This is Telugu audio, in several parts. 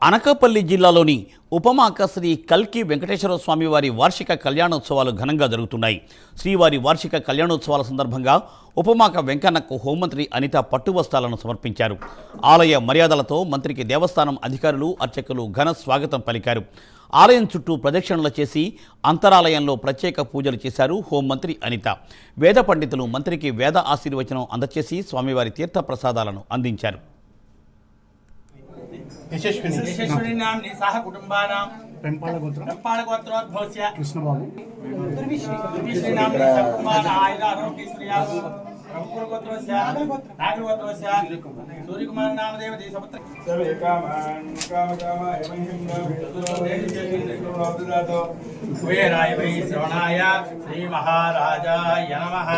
అనకాపల్లి జిల్లాలోని ఉపమాక శ్రీ కల్కి వెంకటేశ్వర స్వామి వారి వార్షిక కళ్యాణోత్సవాలు ఘనంగా జరుగుతున్నాయి. శ్రీవారి వార్షిక కళ్యాణోత్సవాల సందర్భంగా ఉపమాక వెంకన్నకు హోంమంత్రి అనిత పట్టువస్త్రాలను సమర్పించారు. ఆలయ మర్యాదలతో మంత్రికి దేవస్థానం అధికారులు, అర్చకులు ఘన స్వాగతం పలికారు. ఆలయం చుట్టూ ప్రదక్షిణలు చేసి అంతరాలయంలో ప్రత్యేక పూజలు చేశారు హోంమంత్రి అనిత. వేద పండితులు మంత్రికి వేద ఆశీర్వచనం అందచేసి స్వామివారి తీర్థ ప్రసాదాలను అందించారు. यशस्विनी नाम निसाह कुटुंबानां रंपाल गोत्रोद्भवस्य कृष्णबाबु यशस्विनी नाम निसाह कुटुंबानां आयुध आरोग्य श्रेयासु रंपुर गोत्रस्य नागर गोत्रस्य सूर्य कुमार नाम देव देशपुत्र सर्व कामान काम एवं वेराय वै श्रवणाय श्री महाराजाय नमः।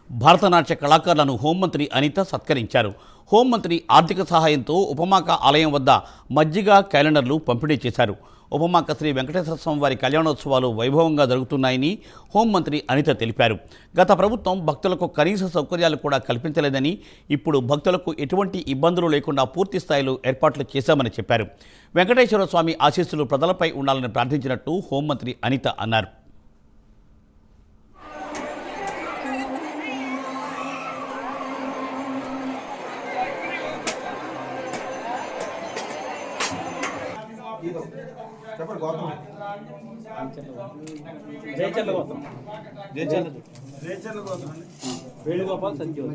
భారతనాట్య కళాకారులను హోంమంత్రి అనిత సత్కరించారు. హోంమంత్రి ఆర్థిక సహాయంతో ఉపమాక ఆలయం వద్ద మజ్జిగ, క్యాలెండర్లు పంపిణీ చేశారు. ఉపమాక శ్రీ వెంకటేశ్వర స్వామి వారి కళ్యాణోత్సవాలు వైభవంగా జరుగుతున్నాయని హోంమంత్రి అనిత తెలిపారు. గత ప్రభుత్వం భక్తులకు కనీస సౌకర్యాలు కూడా కల్పించలేదని, ఇప్పుడు భక్తులకు ఎటువంటి ఇబ్బందులు లేకుండా పూర్తి స్థాయిలో ఏర్పాట్లు చేశామని చెప్పారు. వెంకటేశ్వర స్వామి ఆశీస్సులు ప్రజలపై ఉండాలని ప్రార్థించినట్టు హోంమంత్రి అనిత అన్నారు. వేణుగోపాల్ సంజీవ్